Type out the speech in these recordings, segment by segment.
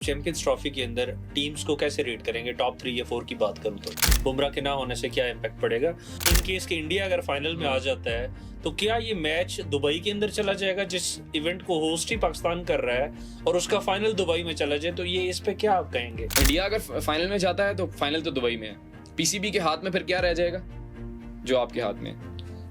Champions trophy के अंदर teams को कैसे रेट करेंगे? टॉप 3 या 4 की बात करूं तो बुमराह के ना होने से क्या इम्पैक्ट पड़ेगा? इन केस के इंडिया अगर फाइनल में आ जाता है तो क्या ये मैच दुबई के अंदर चला जाएगा, जिस इवेंट को होस्ट ही पाकिस्तान कर रहा है, और उसका फाइनल दुबई में चला जाए, तो ये इस पे क्या आप कहेंगे? इंडिया अगर फाइनल में जाता है तो फाइनल तो दुबई में है। पीसीबी के हाथ में फिर क्या रह जाएगा जो आपके हाथ में?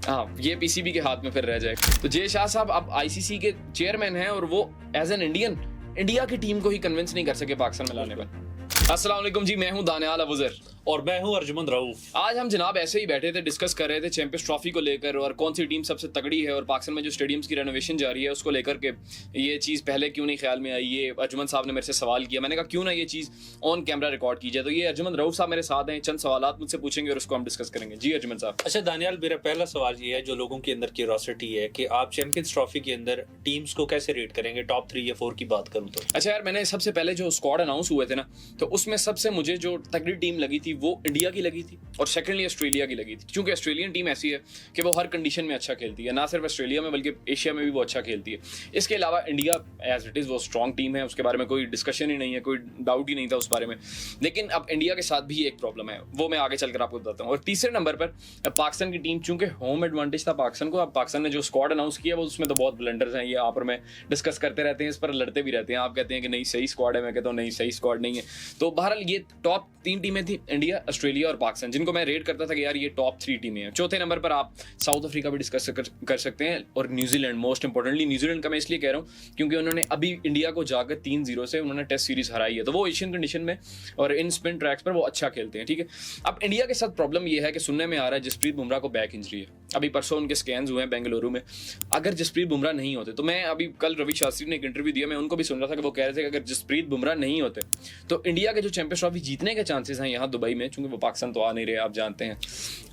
हाँ, ये पीसीबी के हाथ में फिर रह जाएगा। तो जय शाह साहब अब आईसीसी के चेयरमैन हैं और वो एज एन इंडियन इंडिया की टीम को ही कन्विंस नहीं कर सके पाकिस्तान में लाने पर। अस्सलाम वालेकुम जी, मैं हूं दानियाल अबूजर और मैं हूं अर्जुमंद रऊफ। आज हम जनाब ऐसे ही बैठे थे, डिस्कस कर रहे थे चैंपियंस ट्रॉफी को लेकर और कौन सी टीम सबसे तगड़ी है और पाकिस्तान में जो स्टेडियम्स की रेनोवेशन जा रही है उसको लेकर के ये चीज़ पहले क्यों नहीं ख्याल में आई। ये अर्जुमंद साहब ने मेरे से सवाल किया, मैंने कहा क्यों ना ये चीज़ ऑन कैमरा रिकॉर्ड की जाए। तो ये अर्जुमंद रऊफ साहब मेरे साथ हैं, चंद सवाल मुझसे पूछेंगे और उसको हम डिस्कस करेंगे। जी अर्जुमंद साहब। अच्छा दानियाल, मेरा पहला सवाल ये है, जो लोगों के अंदर क्यूरियोसिटी है कि आप चैंपियंस ट्रॉफी के अंदर टीम्स को कैसे रेट करेंगे? टॉप 3 या 4 की बात करूं तो। अच्छा यार, मैंने सबसे पहले जो स्क्वाड अनाउंस हुए थे ना, तो उसमें सबसे मुझे जो तगड़ी टीम लगी थी वो इंडिया की लगी थी और सेकेंडली ऑस्ट्रेलिया की लगी थी, क्योंकि ऑस्ट्रेलियन टीम ऐसी है कि वो हर कंडीशन में अच्छा खेलती है, ना सिर्फ ऑस्ट्रेलिया में बल्कि एशिया में भी वो अच्छा खेलती है। इसके अलावा इंडिया एज इट इज़ वो स्ट्रॉन्ग टीम है, उसके बारे में कोई डिस्कशन ही नहीं है, कोई डाउट ही नहीं था उस बारे में। लेकिन अब इंडिया के साथ भी एक प्रॉब्लम है, वो मैं आगे चलकर आपको बताता हूँ। और तीसरे नंबर पर पाकिस्तान की टीम, चूंकि होम एडवांटेज था पाकिस्तान को, अब पाकिस्तान ने जो स्क्वाड अनाउंस किया वो उसमें तो बहुत ब्लंडर्स हैं, ये आप और मैं डिस्कस करते रहते हैं, इस पर लड़ते भी रहते हैं। आप कहते हैं कि नहीं सही स्क्वाड है, मैं कहता हूँ नहीं सही स्क्वाड नहीं है। तो बहरहाल ये टॉप 3 टीमें थी, इंडिया, ऑस्ट्रेलिया और पाकिस्तान, जिनको मैं रेट करता था कि यार ये टॉप 3 टीमें हैं। चौथे नंबर पर आप साउथ अफ्रीका भी डिस्कस कर सकते हैं और न्यूजीलैंड। मोस्ट इंपॉर्टेंटली न्यूजीलैंड का मैं इसलिए कह रहा हूँ क्योंकि उन्होंने अभी इंडिया को जाकर 3-0 से उन्होंने टेस्ट सीरीज हराई है, तो वो एशियन कंडीशन में और इन स्पिन ट्रैक्स पर वो अच्छा खेलते हैं। ठीक है, अब इंडिया के साथ प्रॉब्लम ये है कि सुनने में आ रहा है जसप्रीत बुमराह को बैक इंजरी है। अभी परसों उनके स्कैन्स हुए हैं बेंगलुरु में। अगर जसप्रीत बुमराह नहीं होते, तो मैं अभी कल रवि शास्त्री ने एक इंटरव्यू दिया, मैं उनको भी सुन रहा था कि वो कह रहे थे कि अगर जसप्रीत बुमराह नहीं होते तो इंडिया के जो चैंपियंस ट्रॉफी जीतने के चांसेस हैं यहाँ दुबई में, चूंकि वो पाकिस्तान तो आ नहीं रहे, आप जानते हैं,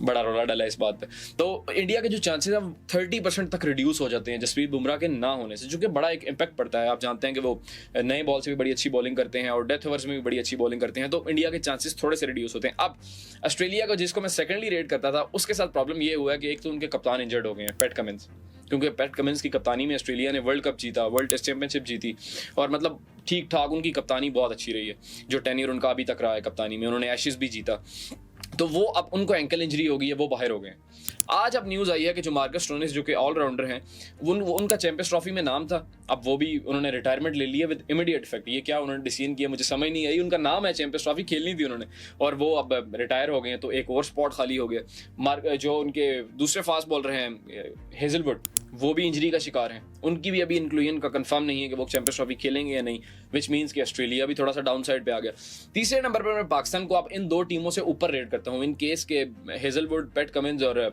बड़ा रौला डाला इस बात पे, तो इंडिया के जो चांसेस हैं 30% तक रिड्यूस हो जाते हैं जसप्रीत बुमराह के ना होने से, जो कि बड़ा एक इम्पैक्ट पड़ता है। आप जानते हैं कि वो नए बॉल से भी बड़ी अच्छी बॉलिंग करते हैं और डेथ ओवर्स में भी बड़ी अच्छी बॉलिंग करते हैं, तो इंडिया के चांसेस थोड़े से रिड्यूस होते हैं। अब ऑस्ट्रेलिया को, जिसको मैं सेकेंडली रेट करता था, उसके साथ प्रॉब्लम ये हुआ है कि एक तो उनके कप्तान इंजर्ड हो गए हैं, पैट कमिंस, क्योंकि पैट कमिंस की कप्तानी में ऑस्ट्रेलिया ने वर्ल्ड कप जीता, वर्ल्ड टेस्ट चैंपियनशिप जीती और मतलब ठीक ठाक उनकी कप्तानी बहुत अच्छी रही है, जो टेन्योर उनका अभी तक रहा है कप्तानी में। उन्होंने एशेज भी जीता, तो वो अब उनको एंकल इंजरी हो गई है, वो बाहर हो गए। आज अब न्यूज़ आई है कि जो मार्कस स्टोइनिस, जो कि ऑलराउंडर हैं, उनका चैंपियंस ट्रॉफी में नाम था, अब वो भी उन्होंने रिटायरमेंट ले लिया विद इमीडिएट इफेक्ट। ये क्या उन्होंने डिसीजन किया मुझे समझ नहीं आई। उनका नाम है, चैंपियंस ट्रॉफी खेलनी थी उन्होंने और वो अब रिटायर हो गए हैं, तो एक और स्पॉट खाली हो गया। जो उनके दूसरे फास्ट बॉलर हैं हेजलवुड, वो भी इंजरी का शिकार हैं, उनकी भी अभी इंक्लूजन का कंफर्म नहीं है कि वो चैंपियंस ट्रॉफी खेलेंगे या नहीं, विच मीन्स कि ऑस्ट्रेलिया भी थोड़ा सा डाउन साइड पे आ गया। तीसरे नंबर पर मैं पाकिस्तान को अब इन 2 टीमों से ऊपर रेट करता हूँ, इन केस के हेजलवुड, पैट कमिंस और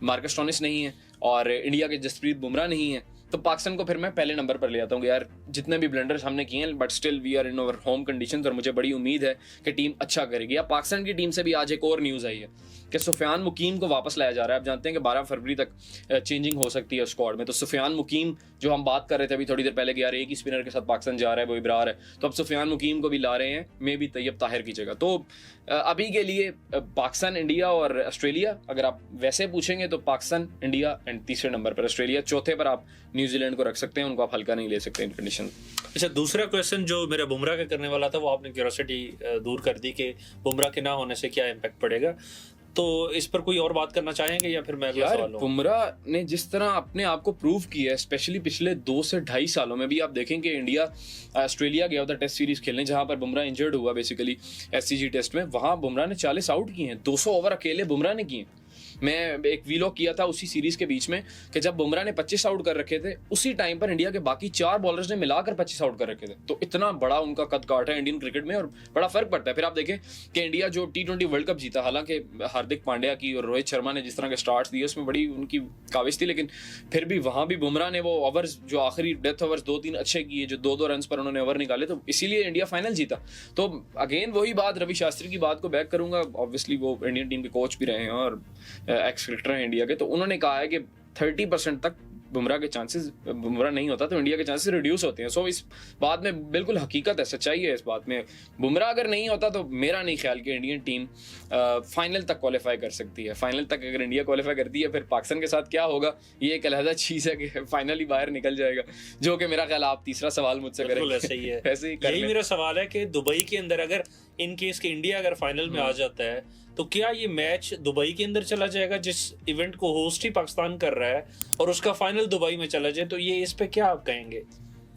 मार्कस स्टोइनिस नहीं है और इंडिया के जसप्रीत बुमराह नहीं है, तो पाकिस्तान को फिर मैं पहले नंबर पर ले आता हूँ कि यार जितने भी ब्लंडर्स हमने किए हैं, but still we are in our home conditions और मुझे बड़ी उम्मीद है कि टीम अच्छा करेगी। अब पाकिस्तान की टीम से भी आज एक और न्यूज़ आई है कि सुफियान मुकीम को वापस लाया जा रहा है। आप जानते हैं कि 12 फरवरी तक चेंजिंग हो सकती है स्क्वाड में, तो सुफियान मुकीम, जो हम बात कर रहे थे अभी थोड़ी देर पहले कि यार एक ही स्पिनर के साथ पाकिस्तान जा रहा है, वो इब्रार है, तो अब सुफियान मुकीम को भी ला रहे हैं, मे बी तैयब ताहिर की जगह। तो अभी के लिए पाकिस्तान, इंडिया और ऑस्ट्रेलिया, अगर आप वैसे पूछेंगे तो पाकिस्तान, इंडिया एंड तीसरे नंबर पर ऑस्ट्रेलिया, चौथे पर आप न्यूजीलैंड को रख सकते हैं, उनको आप हल्का नहीं ले सकते इन कंडीशन। अच्छा, दूसरा क्वेश्चन जो मेरा बुमराह का करने वाला था, वो आपने क्यूरियोसिटी दूर कर दी कि बुमराह के ना होने से क्या इम्पैक्ट पड़ेगा, तो इस पर कोई और बात करना चाहेंगे या फिर मैं यार बुमराह ने जिस तरह अपने आप को प्रूव किया है, स्पेशली पिछले 2 से 2.5 सालों में भी, आप देखें कि इंडिया ऑस्ट्रेलिया गया था टेस्ट सीरीज खेलने, जहां पर बुमराह इंजर्ड हुआ बेसिकली एससीजी टेस्ट में, वहां बुमराह ने 40 आउट किए हैं, 200 ओवर अकेले बुमराह ने किए। मैं एक वीलॉग किया था उसी सीरीज के बीच में कि जब बुमराह ने 25 आउट कर रखे थे, उसी टाइम पर इंडिया के बाकी 4 बॉलर्स ने मिलाकर 25 आउट कर रखे थे। तो इतना बड़ा उनका कद काट है इंडियन क्रिकेट में और बड़ा फर्क पड़ता है। फिर आप देखें कि इंडिया जो T20 वर्ल्ड कप जीता, हालांकि हार्दिक पांड्या की और रोहित शर्मा ने जिस तरह के स्टार्ट्स दिए उसमें बड़ी उनकी काविश थी, लेकिन फिर भी वहां भी बुमराह ने वो ओवर्स, जो आखिरी डेथ ओवर्स 2-3 अच्छे किए, जो 2-2 रन पर उन्होंने ओवर निकाले, तो इसीलिए इंडिया फाइनल जीता। तो अगेन वही बात, रवि शास्त्री की बात को बैक करूंगा, ऑब्वियसली वो इंडियन टीम के कोच भी रहे हैं और एक्स क्रिकेटर हैं इंडिया के, तो उन्होंने कहा है कि 30% तक बुमराह के चांसेस, बुमराह नहीं होता तो इंडिया के चांसेस रिड्यूस होते हैं। सो इस बात में बिल्कुल हकीकत है, सच्चाई है इस बात में। बुमराह अगर नहीं होता तो मेरा नहीं ख्याल कि इंडियन टीम फाइनल तक क्वालिफाई कर सकती है। फाइनल तक अगर इंडिया क्वालिफाई करती है, फिर पाकिस्तान के साथ क्या होगा ये एक अलहदा चीज़ है कि फाइनली बाहर निकल जाएगा, जो कि मेरा ख्याल आप तीसरा सवाल मुझसे करेंगे। ऐसे ही है। ऐसे ही यही मेरा सवाल है कि दुबई के अंदर अगर इन केस के इंडिया अगर फाइनल में आ जाता है तो क्या ये मैच दुबई के अंदर चला जाएगा, जिस इवेंट को होस्ट ही पाकिस्तान कर रहा है, और उसका फाइनल दुबई में चला जाए, तो ये इस पे क्या आप कहेंगे?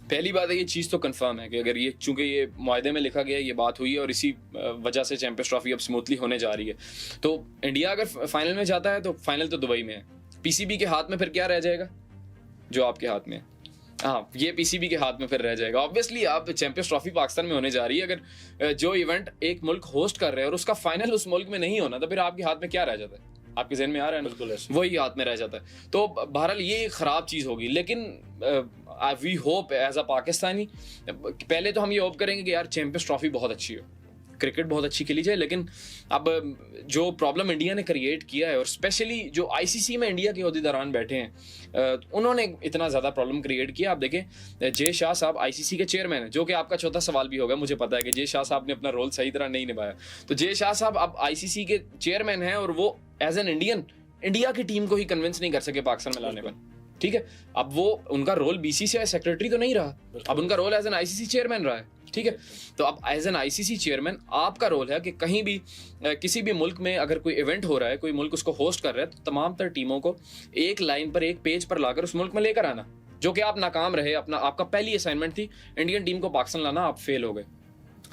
पहली बात है, ये चीज़ तो कंफर्म है कि अगर ये, चूंकि ये मुआहदे में लिखा गया है, ये बात हुई है और इसी वजह से चैंपियंस ट्रॉफी अब स्मूथली होने जा रही है, तो इंडिया अगर फाइनल में जाता है तो फाइनल तो दुबई में है। पीसीबी के हाथ में फिर क्या रह जाएगा जो आपके हाथ में है? हाँ, ये पीसीबी के हाथ में फिर रह जाएगा। ऑब्वियसली आप चैंपियंस ट्रॉफी पाकिस्तान में होने जा रही है, अगर जो इवेंट एक मुल्क होस्ट कर रहे हैं और उसका फाइनल उस मुल्क में नहीं होना, तो फिर आपके हाथ में क्या रह जाता है? आपके जहन में आ रहा है? बिल्कुल वही हाथ में रह जाता है। तो बहरहाल ये खराब चीज़ होगी, लेकिन we hope as a Pakistani, पहले तो हम ये होप करेंगे कि यार चैंपियंस ट्रॉफी बहुत अच्छी हो, क्रिकेट बहुत अच्छी खेली जाए। लेकिन अब जो प्रॉब्लम इंडिया ने क्रिएट किया है, और स्पेशली जो आईसीसी में इंडिया के ओहदेदारान बैठे हैं, उन्होंने इतना ज़्यादा प्रॉब्लम क्रिएट किया। आप देखें, जय शाह साहब आईसीसी के चेयरमैन हैं, जो कि आपका चौथा सवाल भी होगा, मुझे पता है कि जय शाह साहब ने अपना रोल सही तरह नहीं निभाया। तो जय शाह साहब अब आईसीसी के चेयरमैन हैं और वो एज एन इंडियन इंडिया की टीम को ही कन्विंस नहीं कर सके पाकिस्तान में लाने पर। ठीक है, अब वो उनका रोल बीसीसीआई सेक्रेटरी तो नहीं रहा, अब उनका role as an ICC chairman रहा है। ठीक है, तो अब एज एन आईसीसी चेयरमैन आपका रोल है कि कहीं भी किसी भी मुल्क में अगर कोई इवेंट हो रहा है, कोई मुल्क उसको होस्ट कर रहा है, तो तमाम तर टीमों को एक लाइन पर, एक पेज पर लाकर उस मुल्क में लेकर आना। जो कि आप नाकाम रहे, आपका पहली असाइनमेंट थी इंडियन टीम को पाकिस्तान लाना, आप फेल हो गए।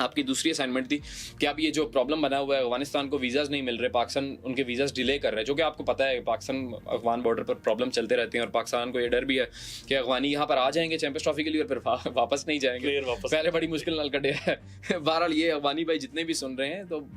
आपकी दूसरी असाइनमेंट थी कि अब ये जो प्रॉब्लम बना हुआ है, अफगानिस्तान को वीज़ाज़ नहीं मिल रहे, पाकिस्तान उनके वीज़ाज़ डिले कर रहे हैं, जो कि आपको पता है पाकिस्तान अफगान बॉर्डर पर प्रॉब्लम चलते रहते हैं, और पाकिस्तान को ये डर भी है कि अफगानी यहाँ पर आ जाएंगे चैंपियंस ट्रॉफी के लिए और फिर वापस नहीं जाएंगे, पहले बड़ी मुश्किल नाल कटे है। बहरहाल ये अफगानी भाई जितने भी सुन रहे हैं, तो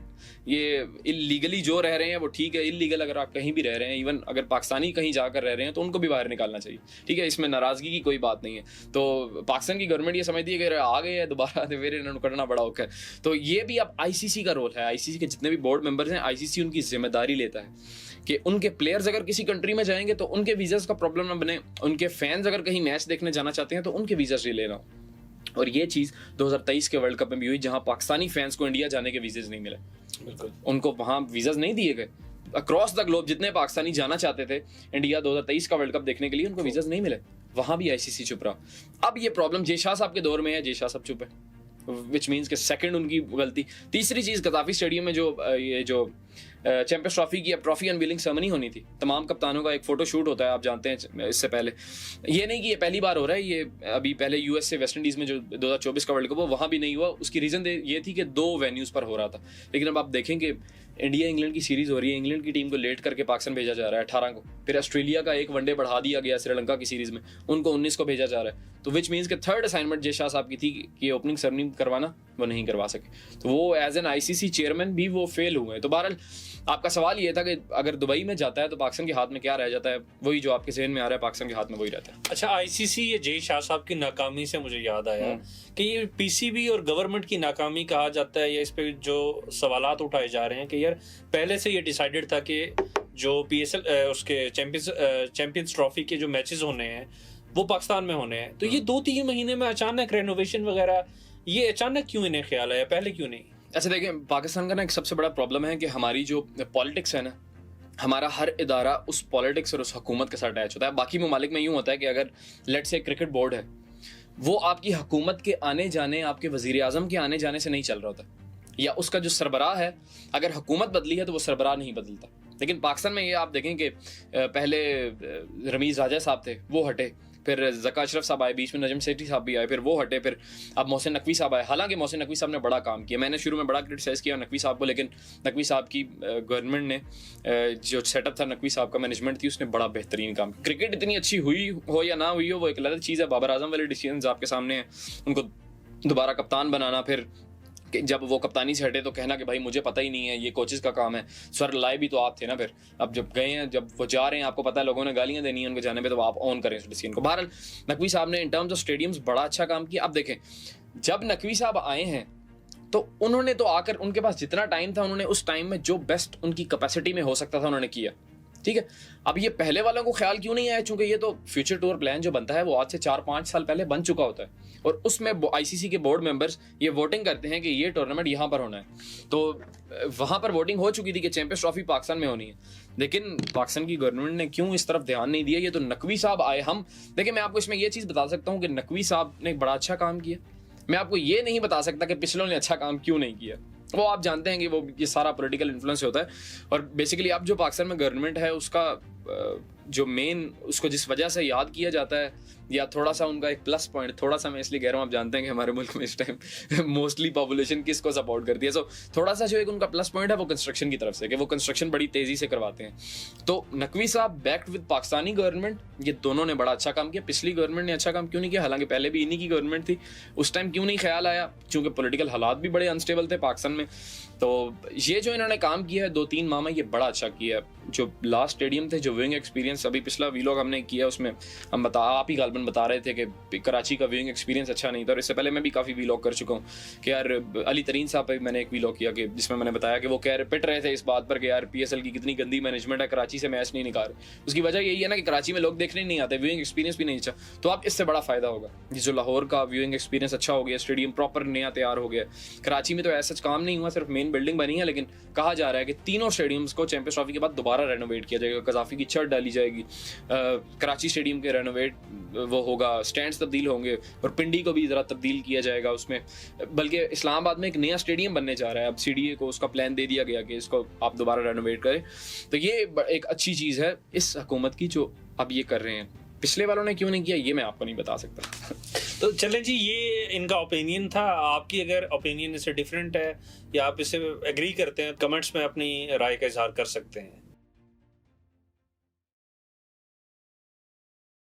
ये इलीगली जो रह रहे हैं वो ठीक है, इलीगल अगर आप कहीं भी रह रहे हैं, इवन अगर पाकिस्तानी कहीं जाकर रह रहे हैं, तो उनको भी बाहर निकालना चाहिए। ठीक है, इसमें नाराज़गी की कोई बात नहीं है। तो पाकिस्तान की गवर्नमेंट ये समझती है कि आ गए हैं दोबारा, तो फिर इन्होंने करना बड़ा औखा है। तो ये भी अब आईसीसी का रोल है, आईसीसी के जितने भी बोर्ड मेंबर्स हैं, आईसीसी उनकी जिम्मेदारी लेता है कि उनके प्लेयर्स अगर किसी कंट्री में जाएंगे तो उनके वीज़ास का प्रॉब्लम ना बने, उनके फैंस अगर कहीं मैच देखने जाना चाहते हैं तो उनके वीज़ास डिले ना हो। और ये चीज़ 2023 के वर्ल्ड कप में भी हुई, जहां पाकिस्तानी फैंस को इंडिया जाने के वीज़ास नहीं मिले, बिल्कुल उनको वहां वीज़ास नहीं दिए गए। अक्रॉस द ग्लोब जितने पाकिस्तानी जाना चाहते थे इंडिया 2023 का वर्ल्ड कप देखने के लिए, उनको वीज़ास नहीं मिले, वहां भी आईसीसी चुप रहा। अब ये प्रॉब्लम जय शाह साहब के दौर में है, जय शाह साहब चुप है, विच मीन्स के सेकंड उनकी गलती। तीसरी चीज़, गद्दाफी स्टेडियम में जो चैंपियंस ट्रॉफी की ट्रॉफी अनवीलिंग सेरेमनी होनी थी, तमाम कप्तानों का एक फोटो शूट होता है, आप जानते हैं इससे पहले। ये नहीं कि ये पहली बार हो रहा है, ये अभी पहले यूएस से वेस्ट इंडीज़ में जो 2024 का वर्ल्ड कप हो, वहाँ भी नहीं हुआ। उसकी रीज़न ये थी कि 2 वेन्यूज़ पर हो रहा था। लेकिन अब आप देखेंगे इंडिया इंग्लैंड की सीरीज़ हो रही है, इंग्लैंड की टीम को लेट करके पाकिस्तान भेजा जा रहा है 18 को, फिर ऑस्ट्रेलिया का एक वनडे बढ़ा दिया गया श्रीलंका की सीरीज़ में, उनको 19 को भेजा जा रहा है। तो विच मीन्स के थर्ड असाइनमेंट जय शाह साहब की थी कि ओपनिंग सेरेमनी करवाना, वो नहीं करवा सके। तो वो एज एन आईसीसी चेयरमैन भी वो फेल हुए हैं। तो बहरहाल आपका सवाल ये था कि अगर दुबई में जाता है तो पाकिस्तान के हाथ में क्या रह जाता है, वही जो आपके ज़हन में आ रहा है, पाकिस्तान के हाथ में वही रहता है। अच्छा, आईसीसी ये जय शाह साहब की नाकामी से मुझे याद आया कि ये पीसीबी और गवर्नमेंट की नाकामी कहा जाता है, या इस पे जो सवालात उठाए जा रहे हैं कि यार पहले से ये डिसाइडेड था कि जो पीएसएल उसके चैंपियंस ट्रॉफी के जो मैचेस होने हैं वो पाकिस्तान में होने हैं, तो ये 2-3 महीने में अचानक रेनोवेशन वगैरह, ये अचानक क्यों इन्हें ख्याल आया, पहले क्यों नहीं? अच्छा देखिए, पाकिस्तान का ना एक सबसे बड़ा प्रॉब्लम है कि हमारी जो पॉलिटिक्स है ना, हमारा हर इदारा उस पॉलिटिक्स और उस हुकूमत के साथ अटैच होता है। बाकी ममालिक में यूँ होता है कि अगर लेट्स से क्रिकेट बोर्ड है, वो आपकी हुकूमत के आने जाने, आपके वज़ीर आज़म के आने जाने से नहीं चल रहा होता, या उसका जो सरबराह है, अगर हुकूमत बदली है तो वो सरबराह नहीं बदलता। लेकिन पाकिस्तान में ये आप देखें कि पहले रमीज़ राजा साहब थे, वो हटे, फिर ज़का अशरफ साहब आए, बीच में नजम सेठी साहब भी आए, फिर वो हटे, फिर अब मोहसिन नकवी साहब आए। हालांकि मोहसिन नकवी साहब ने बड़ा काम किया, मैंने शुरू में बड़ा क्रिटिसाइज़ किया नकवी साहब को, लेकिन नकवी साहब की गवर्नमेंट ने जो सेटअप था, नकवी साहब का मैनेजमेंट थी, उसने बड़ा बेहतरीन काम। क्रिकेट इतनी अच्छी हुई हो या ना हुई हो, वो एक अलग चीज़ है। बाबर आजम वाले डिसीजन आपके सामने हैं, उनको दोबारा कप्तान बनाना, फिर जब वो कप्तानी से हटे तो कहना कि भाई मुझे पता ही नहीं है, ये कोचेस का काम है। सर लाए भी तो आप थे ना, फिर अब जब गए हैं, जब वो जा रहे हैं, आपको पता है लोगों ने गालियां देनी है उनको जाने पे, तो आप ऑन करें उस डिसीजन को। बहरहाल नकवी साहब ने इन टर्म्स ऑफ स्टेडियम्स बड़ा अच्छा काम किया। अब देखें, जब नकवी साहब आए हैं तो उन्होंने तो आकर, उनके पास जितना टाइम था, उन्होंने उस टाइम में जो बेस्ट उनकी कैपेसिटी में हो सकता था उन्होंने किया। ठीक है। अब ये पहले वालों को ख्याल क्यों नहीं आया, क्योंकि ये तो फ्यूचर टूर प्लान जो बनता है वो आज से 4-5 साल पहले बन चुका होता है, और उसमें आईसीसी के बोर्ड मेंबर्स ये वोटिंग करते हैं कि ये टूर्नामेंट यहाँ पर होना है। तो वहाँ पर वोटिंग हो चुकी थी कि चैंपियंस ट्रॉफी पाकिस्तान में होनी है, लेकिन पाकिस्तान की गवर्नमेंट ने क्यों इस तरफ ध्यान नहीं दिया। ये तो नकवी साहब आए, हम देखिए मैं आपको इसमें ये चीज़ बता सकता हूँ कि नकवी साहब ने बड़ा अच्छा काम किया। मैं आपको ये नहीं बता सकता कि पिछलों ने अच्छा काम क्यों नहीं किया, वो आप जानते हैं कि वो ये सारा पॉलिटिकल इन्फ्लुएंस होता है। और बेसिकली अब जो पाकिस्तान में गवर्नमेंट है उसका जो मेन उसको जिस वजह से याद किया जाता है, या थोड़ा सा उनका एक प्लस पॉइंट, थोड़ा सा मैं इसलिए कह रहा हूँ, आप जानते हैं कि हमारे मुल्क में इस टाइम मोस्टली पॉपुलेशन किसको सपोर्ट करती है, सो थोड़ा सा जो एक उनका प्लस पॉइंट है वो कंस्ट्रक्शन की तरफ से, कि वो कंस्ट्रक्शन बड़ी तेजी से करवाते हैं। तो नकवी साहब बैक्ड विद पाकिस्तानी गवर्नमेंट, ये दोनों ने बड़ा अच्छा काम किया। पिछली गवर्नमेंट ने अच्छा काम क्यों नहीं किया, हालांकि पहले भी इन्हीं की गवर्नमेंट थी, उस टाइम क्यों नहीं ख्याल आया, क्योंकि पॉलिटिकल हालात भी बड़े अनस्टेबल थे पाकिस्तान में। तो ये जो इन्होंने काम किया है 2-3 माह में, ये बड़ा अच्छा किया है। जो लास्ट स्टेडियम थे, जो व्यूइंग एक्सपीरियंस, अभी पिछला वीलॉग हमने किया उसमें हम आप ही गालबन बता रहे थे कि कराची का व्यूइंग एक्सपीरियंस अच्छा नहीं था, और इससे पहले मैं भी काफ़ी वीलॉग कर चुका हूँ कि यार अली तरीन साहब पे मैंने एक वीलॉग किया कि जिसमें मैंने बताया कि वो पिट रहे थे इस बात पर कि यार PSL की कितनी गंदी मैनेजमेंट है, कराची से मैच नहीं निकाल रहे। उसकी वजह यही है ना कि कराची में लोग देखने नहीं आते, व्यूइंग एक्सपीरियंस भी नहीं अच्छा। तो आप इससे बड़ा फ़ायदा होगा। जो लाहौर का व्यूइंग एक्सपीरियंस अच्छा हो गया, स्टेडियम प्रॉपर नया तैयार हो गया। कराची में तो ऐसा काम नहीं हुआ, सिर्फ मेन बिल्डिंग बनी है, लेकिन कहा जा रहा है कि तीनों स्टेडियम्स को चैंपियंस ट्रॉफी के बाद दोबारा रेनोवेट किया जाएगा। कजाफी की छत डाली जाएगी, कराची स्टेडियम के रेनोवेट वो होगा, स्टैंड्स तब्दील होंगे, और पिंडी को भी ज़रा तब्दील किया जाएगा उसमें। बल्कि इस्लामाबाद में एक नया स्टेडियम बनने जा रहा है, अब CDA को उसका प्लान दे दिया गया कि इसको आप दोबारा रेनोवेट करें। तो ये एक अच्छी चीज़ है इस हुकूमत की जो अब ये कर रहे हैं। पिछले वालों ने क्यों नहीं किया ये मैं आपको नहीं बता सकता। तो चलें जी, ये इनका ओपिनियन था। आपकी अगर ओपिनियन इससे डिफरेंट है या आप इससे एग्री करते हैं, कमेंट्स में अपनी राय का इजहार कर सकते हैं।